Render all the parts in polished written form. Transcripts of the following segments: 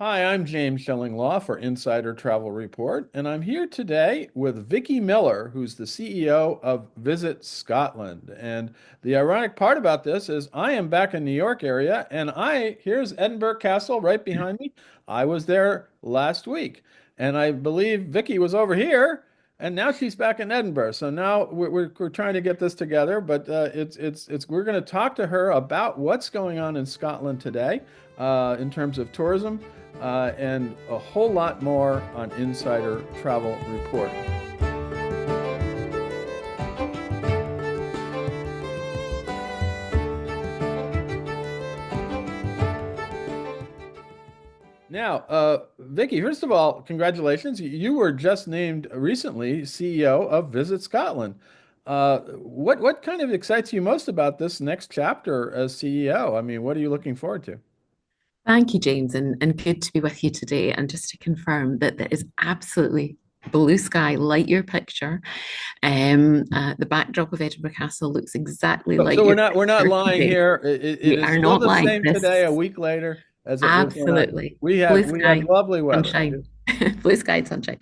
Hi, I'm James Shillinglaw for Insider Travel Report, and I'm here today with Vicky Miller, who's the CEO of Visit Scotland. And the ironic part about this is I am back in New York area, and here's Edinburgh Castle right behind me. I was there last week, and I believe Vicky was over here, and now she's back in Edinburgh. So now we're trying to get this together, but it's we're going to talk to her about what's going on in Scotland today in terms of tourism and a whole lot more on Insider Travel Report. Now, Vicky, first of all, congratulations. You were just named recently CEO of Visit Scotland. What kind of excites you most about this next chapter as CEO? I mean, what are you looking forward to? Thank you, James, and good to be with you today. And just to confirm that there is absolutely blue sky, light your picture. The backdrop of Edinburgh Castle looks exactly So like we're your not picture lying today. here. It We is are still not the like same this. today, a week later, as it was when I Absolutely. Blue we had sky, lovely weather. sunshine. Blue sky and sunshine.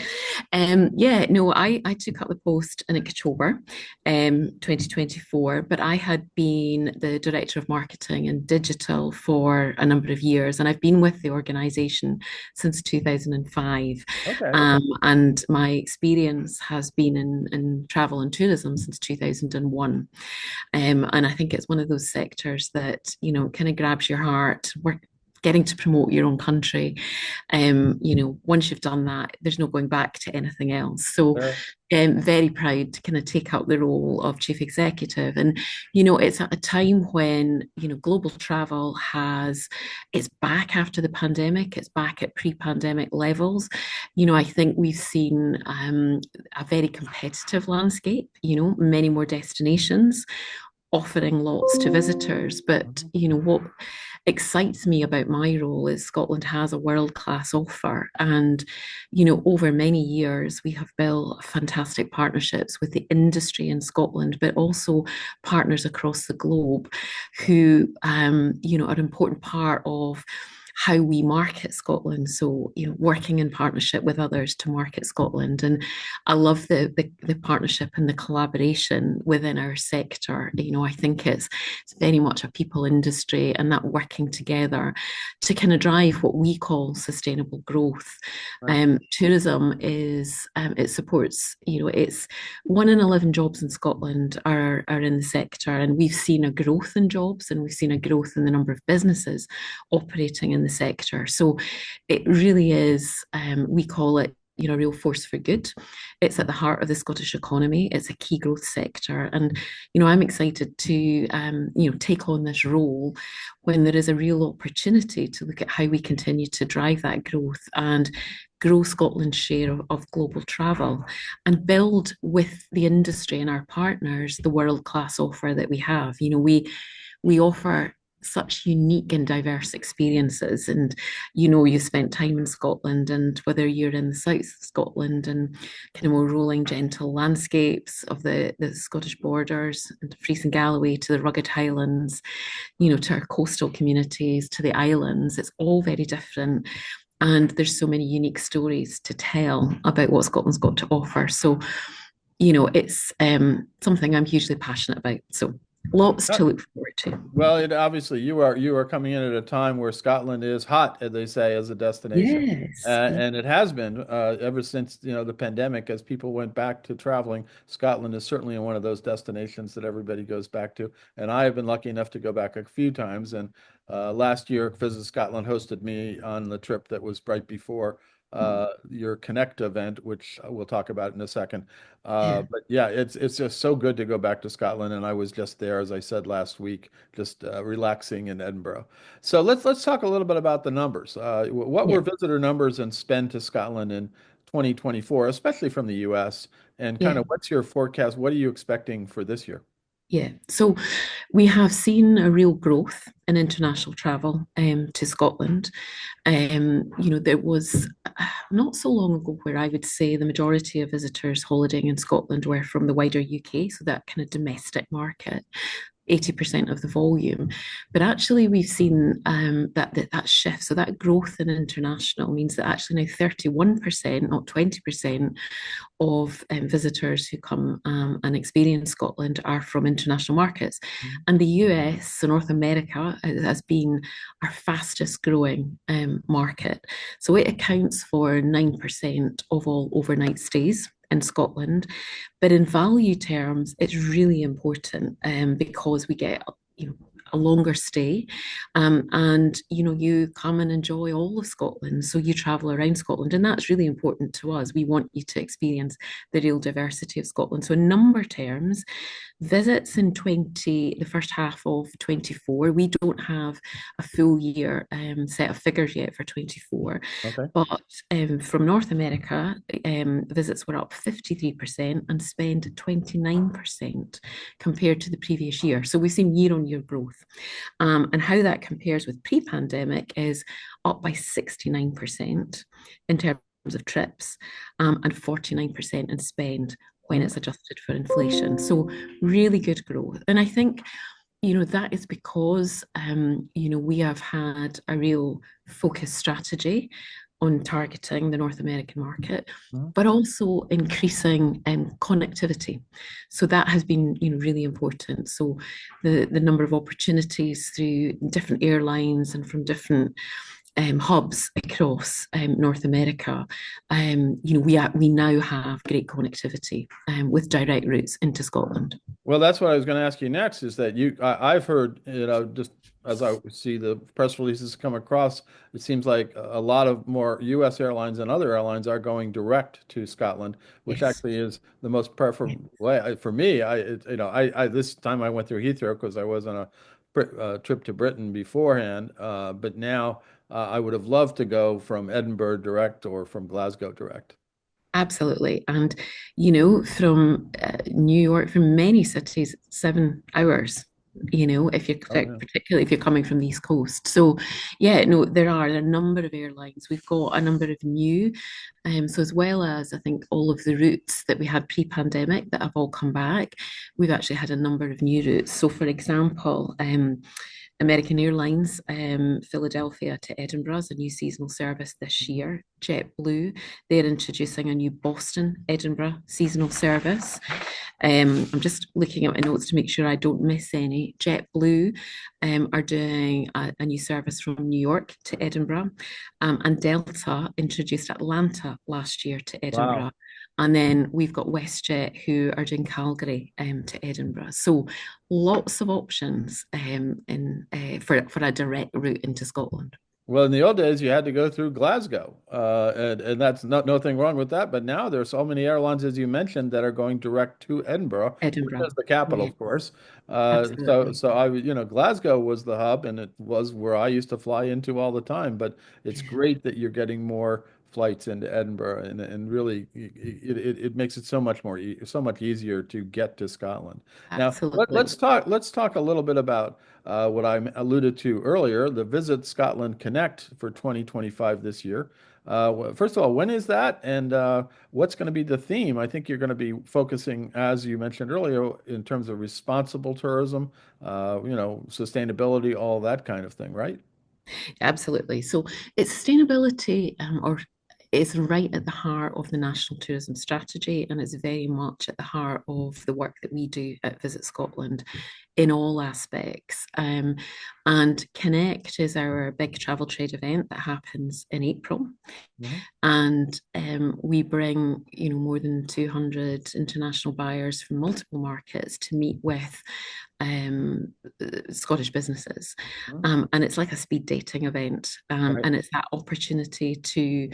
Yeah, no, I took up the post in October 2024, but I had been the director of marketing and digital for a number of years, and I've been with the organization since 2005. Okay. And my experience has been in travel and tourism since 2001. And I think it's one of those sectors that, kind of grabs your heart. We're getting to promote your own country. Once you've done that, there's no going back to anything else. So Sure. very proud to kind of take up the role of chief executive. And, it's at a time when, global travel it's back after the pandemic, it's back at pre-pandemic levels. I think we've seen a very competitive landscape, many more destinations offering lots to visitors. But Mhm. what excites me about my role is Scotland has a world-class offer. And, over many years, we have built fantastic partnerships with the industry in Scotland, but also partners across the globe who, are an important part of how we market Scotland. So, working in partnership with others to market Scotland. And I love the partnership and the collaboration within our sector. I think it's very much a people industry, and that working together to kind of drive what we call sustainable growth. Right. Tourism is it supports, it's 1 in 11 jobs in Scotland are in the sector, and we've seen a growth in jobs, and we've seen a growth in the number of businesses operating in the sector. So it really is, we call it, a real force for good. It's at the heart of the Scottish economy. It's a key growth sector. And, I'm excited to, take on this role when there is a real opportunity to look at how we continue to drive that growth and grow Scotland's share of global travel and build with the industry and our partners the world-class offer that we have. We offer such unique and diverse experiences. And you spent time in Scotland, and whether you're in the south of Scotland and kind of more rolling, gentle landscapes of the Scottish borders, and Fries and Galloway to the rugged Highlands, to our coastal communities, to the islands, it's all very different. And there's so many unique stories to tell about what Scotland's got to offer. So, it's something I'm hugely passionate about. So lots Uh, to look forward to. Well, it obviously you are coming in at a time where Scotland is hot, as they say, as a destination, Yes. and it has been ever since the pandemic. As people went back to traveling, Scotland is certainly one of those destinations that everybody goes back to. And I have been lucky enough to go back a few times. And last year, Visit Scotland hosted me on the trip that was right before your Connect event, which we'll talk about in a second. Yeah. But yeah, it's just so good to go back to Scotland, and I was just there, as I said last week, just relaxing in Edinburgh. So let's talk a little bit about the numbers. What Yeah. were visitor numbers and spend to Scotland in 2024, especially from the U.S., and kind Yeah. of what's your forecast? What are you expecting for this year? Yeah. So we have seen a real growth in international travel to Scotland. There was not so long ago where I would say the majority of visitors holidaying in Scotland were from the wider UK, so that kind of domestic market. 80% of the volume. But actually, we've seen that shift. So that growth in international means that actually now 31%, not 20%, of visitors who come and experience Scotland are from international markets. And the US, so North America, has been our fastest growing market. So it accounts for 9% of all overnight stays in Scotland. But in value terms, it's really important because we get, a longer stay. And, you come and enjoy all of Scotland. So you travel around Scotland, and that's really important to us. We want you to experience the real diversity of Scotland. So in number terms, visits in the first half of 24, we don't have a full year set of figures yet for 24. Okay. But from North America, visits were up 53% and spend 29% compared to the previous year. So we've seen year on year growth. And how that compares with pre-pandemic is up by 69% in terms of trips and 49% in spend when it's adjusted for inflation. So really good growth. And I think, that is because, we have had a real focused strategy on targeting the North American market, but also increasing connectivity. So that has been, really important. So the number of opportunities through different airlines and from different hubs across North America, we now have great connectivity with direct routes into Scotland. Well, that's what I was going to ask you next, is that I've heard, just as I see the press releases come across, it seems like a lot of more U.S. airlines and other airlines are going direct to Scotland, which Yes. actually is the most preferable way. For me, this time I went through Heathrow because I was on a trip to Britain beforehand, but now I would have loved to go from Edinburgh direct or from Glasgow direct. Absolutely. And, from New York, from many cities, 7 hours, if you're Oh, yeah. particularly if you're coming from the East Coast. So, yeah, no, there are a number of airlines. We've got a number of new. So, as well as I think all of the routes that we had pre-pandemic that have all come back, we've actually had a number of new routes. So, for example, American Airlines, Philadelphia to Edinburgh is a new seasonal service this year. JetBlue, they're introducing a new Boston, Edinburgh seasonal service. I'm just looking at my notes to make sure I don't miss any. JetBlue are doing a new service from New York to Edinburgh, and Delta introduced Atlanta last year to Edinburgh. Wow. And then we've got WestJet who are doing Calgary to Edinburgh. So lots of options for a direct route into Scotland. Well, in the old days, you had to go through Glasgow, and that's nothing wrong with that. But now there are so many airlines, as you mentioned, that are going direct to Edinburgh, which Edinburgh, is the capital, yeah, of course. So, absolutely. so Glasgow was the hub, and it was where I used to fly into all the time. But it's Yeah, great that you're getting more flights into Edinburgh, and really, it makes it so much so much easier to get to Scotland. Now, absolutely. let's talk a little bit about what I alluded to earlier, the Visit Scotland Connect for 2025 this year. First of all, when is that, and what's going to be the theme? I think you're going to be focusing, as you mentioned earlier, in terms of responsible tourism, sustainability, all that kind of thing, right? Absolutely. So it's sustainability, or is right at the heart of the National Tourism Strategy, and it's very much at the heart of the work that we do at Visit Scotland in all aspects. And Connect is our big travel trade event that happens in April. Mhm. And we bring, more than 200 international buyers from multiple markets to meet with um, Scottish businesses. Mhm. And it's like a speed dating event. Right. And it's that opportunity to,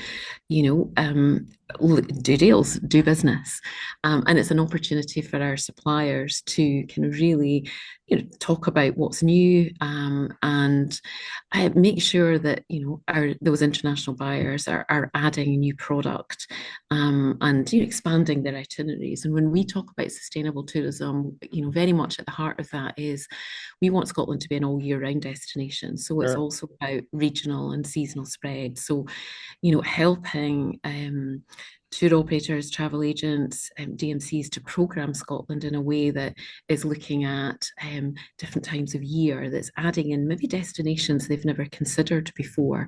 do deals, do business. And it's an opportunity for our suppliers to kind of really, talk about what's new, and make sure that, those international buyers are adding new product, and, expanding their itineraries. And when we talk about sustainable tourism, very much at the heart of that is we want Scotland to be an all year round destination. So it's Sure. also about regional and seasonal spread. So, helping tour operators, travel agents, DMCs to program Scotland in a way that is looking at different times of year, that's adding in maybe destinations they've never considered before.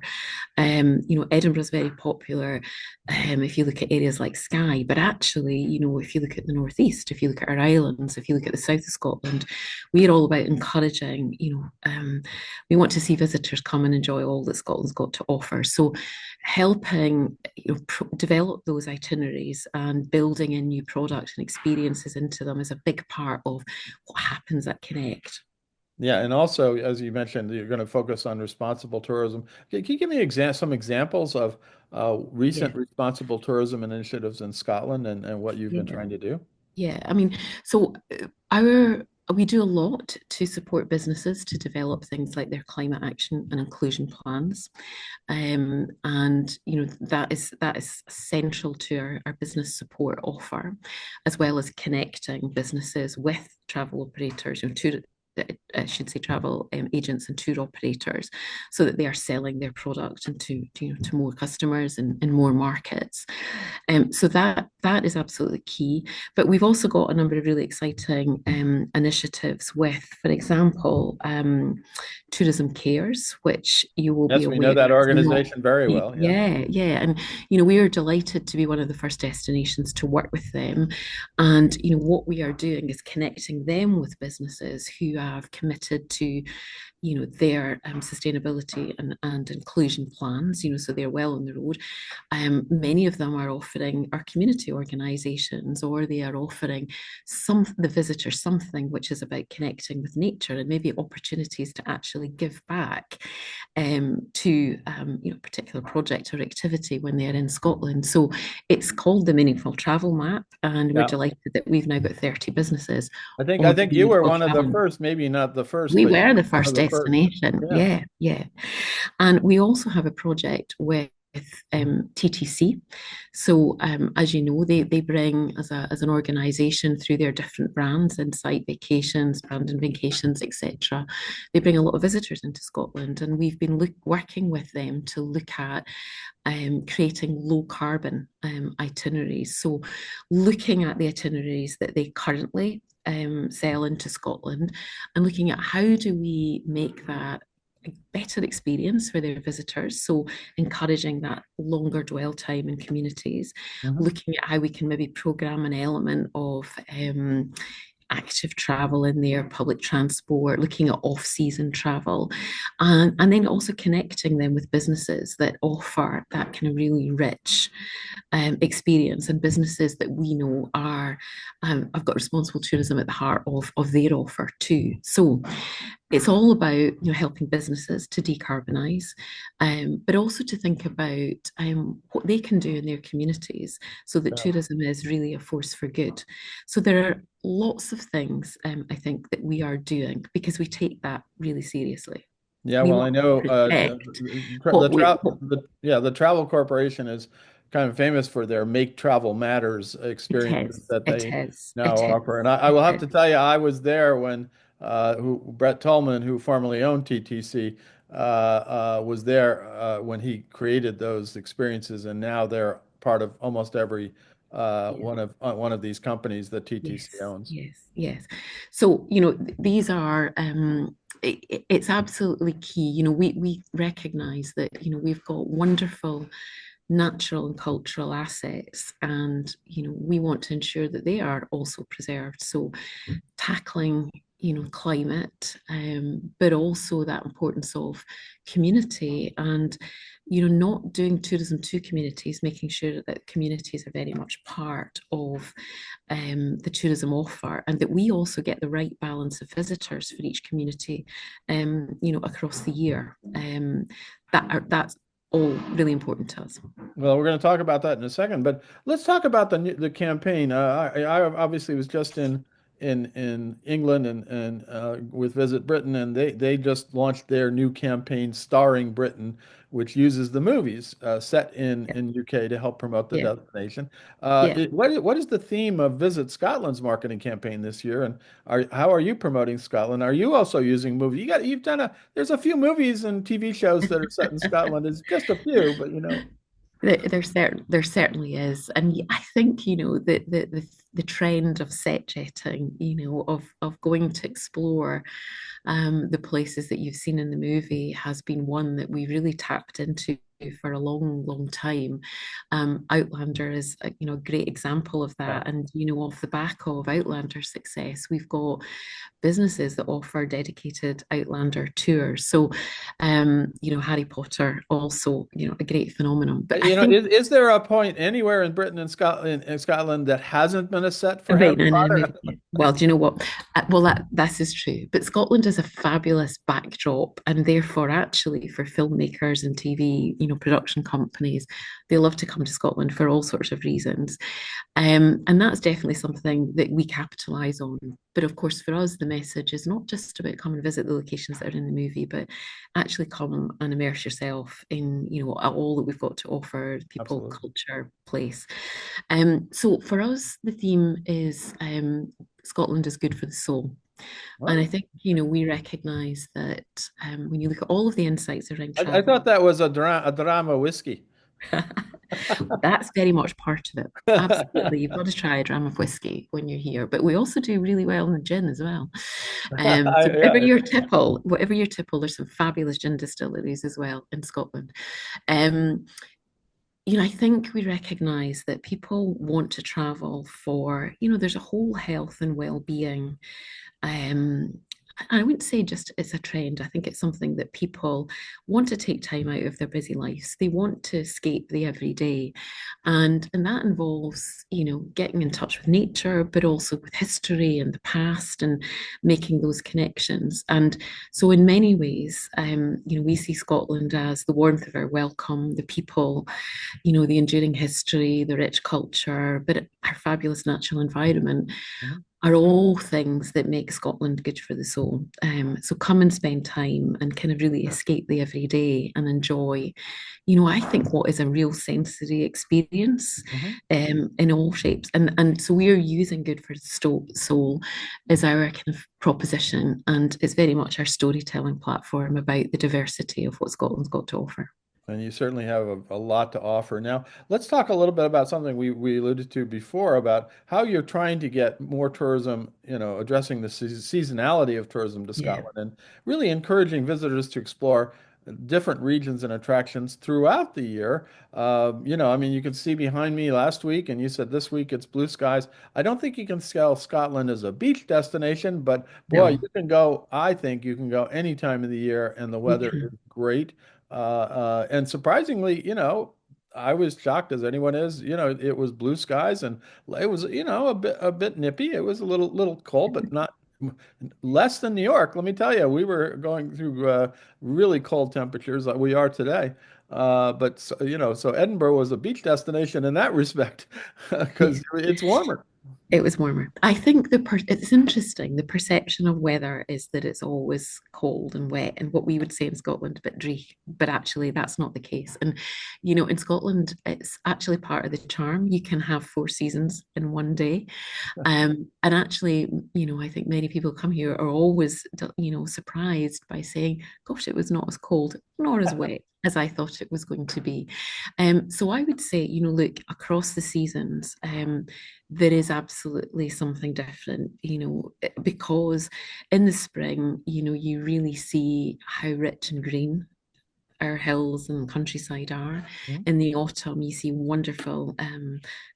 Edinburgh is very popular if you look at areas like Skye, but actually, if you look at the northeast, if you look at our islands, if you look at the south of Scotland, we're all about encouraging. We want to see visitors come and enjoy all that Scotland's got to offer. So, helping develop those itineraries and building in new products and experiences into them is a big part of what happens at Connect. Yeah, and also, as you mentioned, you're going to focus on responsible tourism. Can you give me some examples of Yeah, recent responsible tourism initiatives in Scotland and what you've been yeah. trying to do? Yeah, I mean, so our we do a lot to support businesses to develop things like their climate action and inclusion plans. And that is essential to our business support offer, as well as connecting businesses with travel operators, I should say travel agents and tour operators, so that they are selling their product to more customers and in more markets. So that is absolutely key. But we've also got a number of really exciting initiatives with, for example, Tourism Cares, which you will be Yes, we know aware that is not. organization very well. Yeah. Yeah, yeah. And, we are delighted to be one of the first destinations to work with them. And, what we are doing is connecting them with businesses who have committed to their sustainability and inclusion plans, so they're well on the road. Many of them are offering our community organisations, or they are offering the visitors something which is about connecting with nature and maybe opportunities to actually give back to a particular project or activity when they're in Scotland. So it's called the Meaningful Travel Map, and we're Yeah. delighted that we've now got 30 businesses I on the think you were Meaningful one of the Travel Map. first, maybe not the first, We but were the one of first the first. destination. Yeah. Yeah, yeah. And we also have a project with TTC. So, as you know, they bring as an organisation through their different brands, Insight Vacations, Brandon Vacations, etc. They bring a lot of visitors into Scotland, and we've been working with them to look at creating low carbon itineraries. So, looking at the itineraries that they currently sell into Scotland, and looking at how do we make that a better experience for their visitors. So, encouraging that longer dwell time in communities, Mhm. looking at how we can maybe program an element of active travel in there, public transport, looking at off-season travel, and then also connecting them with businesses that offer that kind of really rich experience, and businesses that we know are have got responsible tourism at the heart of their offer too. So it's all about helping businesses to decarbonize, but also to think about what they can do in their communities, so that Yeah. tourism is really a force for good. So there are lots of things I think that we are doing because we take that really seriously. Yeah, We well, I want know to protect what we what, the Travel Corporation is kind of famous for their Make Travel Matters it experiences is. that It they is. now It offer. is. And I will It have is. to tell you, I was there when who Brett Tolman, who formerly owned TTC, was there when he created those experiences, and now they're part of almost every Yeah. one of these companies that TTC Yes, owns. yes, yes. So, these are it's absolutely key. We recognize that, we've got wonderful natural and cultural assets, and we want to ensure that they are also preserved. So tackling climate, but also that importance of community, and not doing tourism to communities, making sure that communities are very much part of the tourism offer, and that we also get the right balance of visitors for each community across the year. That's all really important to us. Well, we're going to talk about that in a second, but let's talk about the campaign. I obviously was just in England and with Visit Britain, and they just launched their new campaign, Starring Britain, which uses the movies set Yeah, in UK to help promote the yeah, destination. yeah. What is the theme of Visit Scotland's marketing campaign this year, and how are you promoting Scotland? Are you also using movies? There's a few movies and TV shows that are set in Scotland. It's just a few, but. There certainly is, and I think the trend of set jetting, of going to explore the places that you've seen in the movie has been one that we really tapped into for a long, long time. Outlander is a great example of Yeah. that, and off the back of Outlander's success, we've got businesses that offer dedicated Outlander tours. So, Harry Potter also, a great phenomenon. But I think Is there a point anywhere in Britain and Scotland that hasn't been a set for Harry right now in a Potter? movie. Well, do you know what? Well, that this is true. But Scotland is a fabulous backdrop, and therefore, actually, for filmmakers and TV, production companies, they love to come to Scotland for all sorts of reasons. And that's definitely something that we capitalize on. But of course, for us, the message is not just about come and visit the locations that are in the movie, but actually come and immerse yourself in, all that we've got to offer, people, Absolutely. culture, place. So for us, the theme is Scotland is good for the soul. And I Well, think, we recognize that when you look at all of the insights around I travel, thought that was a drama whiskey. that's very much part of it. Absolutely. You've got to try a dram of whiskey when you're here. But we also do really well in the gin as well. So Yeah, whatever your tipple, there's some fabulous gin distilleries as well in Scotland. Um, I think we recognize that people want to travel for, there's a whole health and well-being um, I wouldn't say just it's a trend. I think it's something that people want to take time out of their busy lives. They want to escape the everyday. And that involves, getting in touch with nature, but also with history and the past and making those connections. And so in many ways, we see Scotland as the warmth of our welcome, the people, the enduring history, the rich culture, but our fabulous natural environment yeah. are all things that make Scotland good for the soul. So come and spend time and kind of really escape the everyday and enjoy, I think what is a real sensory experience Mhm. in all shapes. And so we're using good for the soul as our kind of proposition. And it's very much our storytelling platform about the diversity of what Scotland's got to offer. And you certainly have a lot to offer. Now, let's talk a little bit about something we alluded to before about how you're trying to get more tourism, addressing the seasonality of tourism to Yeah. Scotland and really encouraging visitors to explore different regions and attractions throughout the year. I mean, you can see behind me last week, and you said this week it's blue skies. I don't think you can scale Scotland as a beach destination, but boy, No. you can go, I think you can go any time of the year, and the You weather is can. great. And surprisingly, I was shocked as anyone is, it was blue skies and it was, a bit nippy. It was a little cold, but not less than New York. Let me tell you, we were going through really cold temperatures like we are today. But so Edinburgh was a beach destination in that respect Yeah. because it's warmer. It was warmer. I think it's interesting. The perception of weather is that it's always cold and wet, and what we would say in Scotland, a bit dreary. But actually, that's not the case. And in Scotland, it's actually part of the charm. You can have four seasons in one day. And actually, I think many people come here are always, surprised by saying, "Gosh, it was not as cold nor as wet as I thought it was going to be." So I would say, look across the seasons. There is absolutely something different, because in the spring, you really see how rich and green our hills and countryside are. Mhm. In the autumn, you see wonderful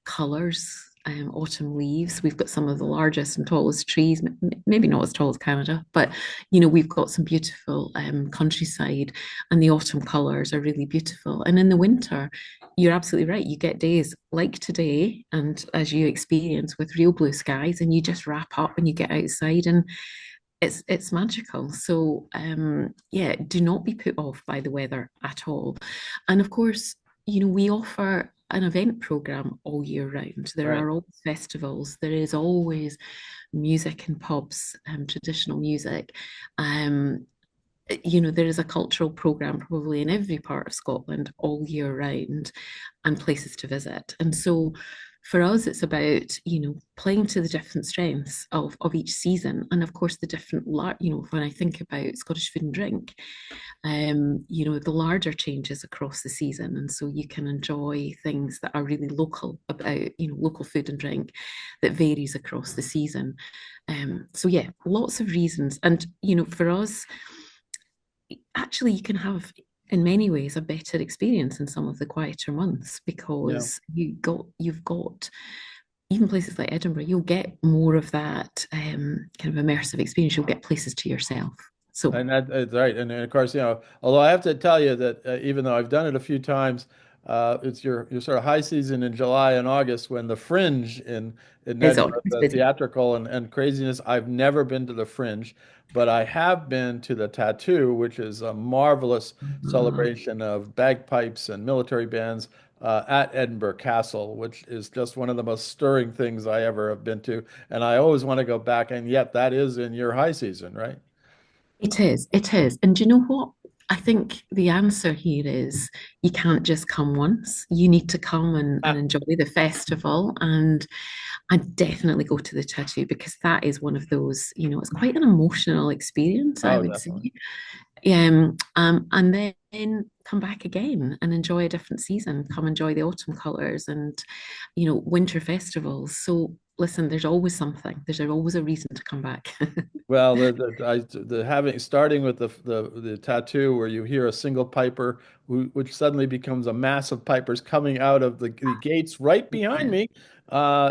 colours. Autumn leaves. We've got some of the largest and tallest trees, maybe not as tall as Canada, but we've got some beautiful countryside, and the autumn colours are really beautiful. And in the winter, you're absolutely right. You get days like today, and as you experience with real blue skies, and you just wrap up and you get outside, and it's magical. So yeah, do not be put off by the weather at all. And of course, we offer an event program all year round. There Right. are always festivals. There is always music in pubs, traditional music. Um, there is a cultural program probably in every part of Scotland all year round and places to visit. And so for us, it's about, playing to the different strengths of each season. And of course, the different, when I think about Scottish food and drink, the larger changes across the season. And so you can enjoy things that are really local about, local food and drink that varies across the season. So yeah, lots of reasons. And, for us, actually you can have in many ways a better experience in some of the quieter months Yeah. because you've got even places like Edinburgh, you'll get more of that kind of immersive experience. You'll get places to yourself. So And that's right. And of course, although I have to tell you that even though I've done it a few times, it's your sort of high season in July and August when the Fringe in it's Edinburgh, always the busy. theatrical and craziness. I've never been to the Fringe, but I have been to the Tattoo, which is a marvelous celebration of bagpipes and military bands at Edinburgh Castle, which is just one of the most stirring things I ever have been to. And I always want to go back. And yet, that is in your high season, right? It is, it is. And do you know what? I think the answer here is you can't just come once. You need to come and enjoy the festival. And I definitely go to the tattoo because that is one of those, it's quite an emotional experience, I Oh, would definitely. say. And then come back again and enjoy a different season. Come enjoy the autumn colours and, winter festivals. So listen, there's always something. There's always a reason to come back. Well, the having starting with the tattoo where you hear a single piper which suddenly becomes a mass of pipers coming out of the gates right behind Yeah. me,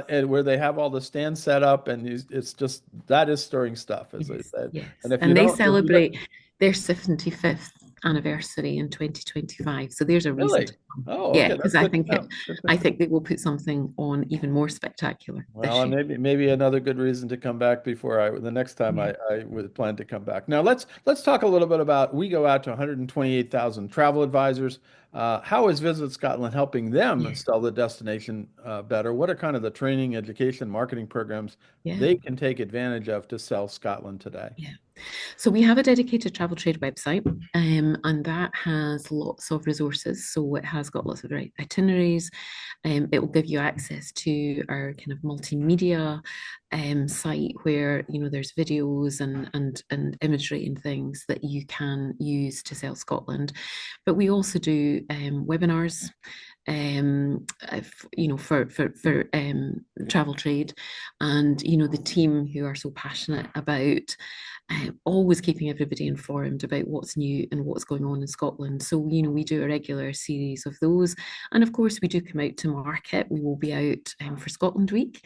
and where they have all the stands set up, and it's just that is stirring stuff, as I Yes, said. And yes. if you And they don't, if you don't, celebrate their 75th anniversary in 2025. So there's a reason to really, come. oh, Yeah, okay, because that's good to know. Good to I know. think they will put something on even more spectacular Well, this and year. maybe another good reason to come back before the next time Yeah, I would plan to come back. Now let's talk a little bit about we go out to 128,000 travel advisors. How is Visit Scotland helping them yeah, sell the destination better? What are kind of the training, education, marketing programs yeah, they can take advantage of to sell Scotland today? yeah. So we have a dedicated travel trade website, and that has lots of resources. So it has got lots of itineraries. It will give you access to our kind of multimedia site where there's videos and imagery and things that you can use to sell Scotland. But we also do webinars for travel trade, and the team who are so passionate about always keeping everybody informed about what's new and what's going on in Scotland. So, we do a regular series of those. And of course, we do come out to market. We will be out for Scotland Week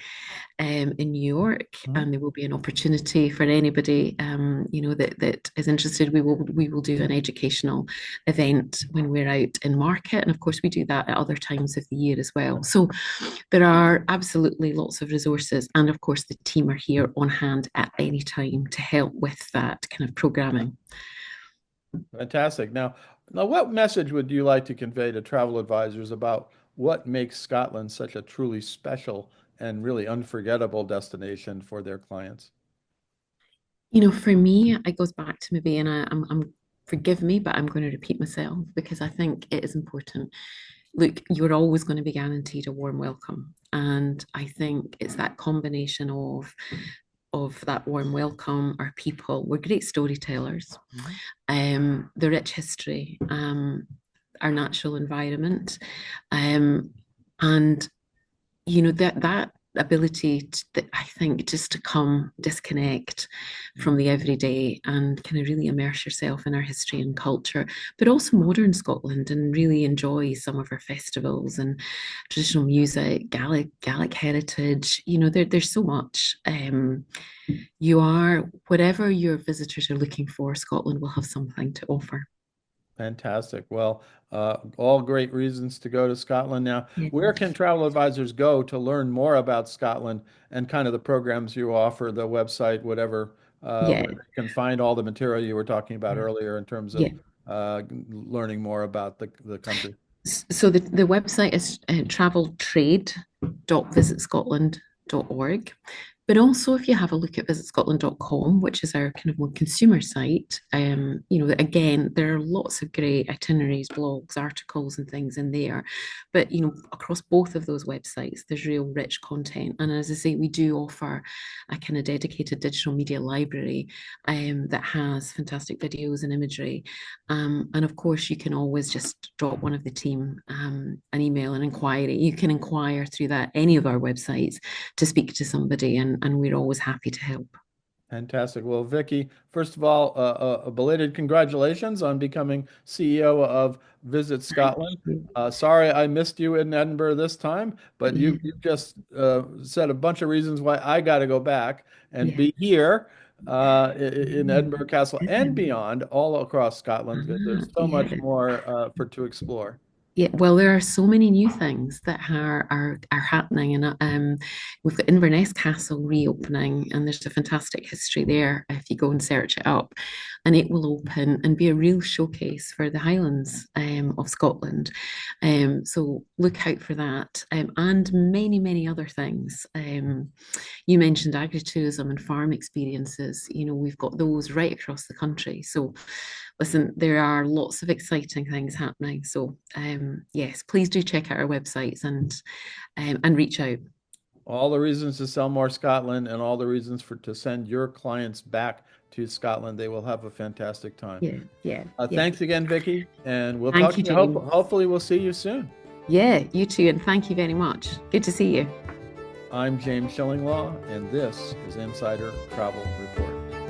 in New York, Mhm. and there will be an opportunity for anybody, that is interested. We will do an educational event when we're out in market, and of course, we do that at other times of the year as well. So there are absolutely lots of resources, and of course, the team are here on hand at any time to help with that kind of programming. Fantastic. Now, what message would you like to convey to travel advisors about what makes Scotland such a truly special and really unforgettable destination for their clients? For me, it goes back to maybe, and I'm forgive me, but I'm going to repeat myself because I think it is important. Look, you're always going to be guaranteed a warm welcome, and I think it's that combination of that warm welcome. Our people, we're great storytellers. Mhm. The rich history, our natural environment, um, and that ability that I think just to come disconnect from the everyday and kind of really immerse yourself in our history and culture, but also modern Scotland and really enjoy some of our festivals and traditional music, Gaelic heritage. There's so much. Whatever your visitors are looking for, Scotland will have something to offer. Fantastic. Well, all great reasons to go to Scotland. Now, Yeah. where can travel advisors go to learn more about Scotland and kind of the programs you offer, the website, whatever, Yeah. where they can find all the material you were talking about earlier in terms of Yeah. learning more about the country? So the website is traveltrade.visitscotland.org. But also, if you have a look at visitscotland.com, which is our kind of more consumer site, again, there are lots of great itineraries, blogs, articles, and things in there. But, across both of those websites, there's real rich content. And as I say, we do offer a kind of dedicated digital media library that has fantastic videos and imagery. And of course, you can always just drop one of the team an email, an inquiry. You can inquire through that, any of our websites, to speak to somebody, and we're always happy to help. Fantastic. Well, Vicky, first of all, a belated congratulations on becoming CEO of Visit Scotland. Sorry I missed you in Edinburgh this time, but Yeah, you just said a bunch of reasons why I got to go back and yeah. be here in Edinburgh Castle and beyond, all across Scotland, because there's so much Yeah. more for to explore. Yeah, well, there are so many new things that are happening, and we've got Inverness Castle reopening, and there's a fantastic history there if you go and search it up, and it will open and be a real showcase for the Highlands of Scotland. So look out for that, and many many other things. You mentioned agritourism and farm experiences. We've got those right across the country. So listen, there are lots of exciting things happening. So yes, please do check out our websites and reach out. All the reasons to sell more Scotland and all the reasons to send your clients back to Scotland. They will have a fantastic time. Yeah, yeah, yeah. Thanks again, Vicky, and we'll talk Thank to you, you. James. Hopefully, we'll see you soon. Yeah, you too, and thank you very much. Good to see you. I'm James Shillinglaw, and this is Insider Travel Report.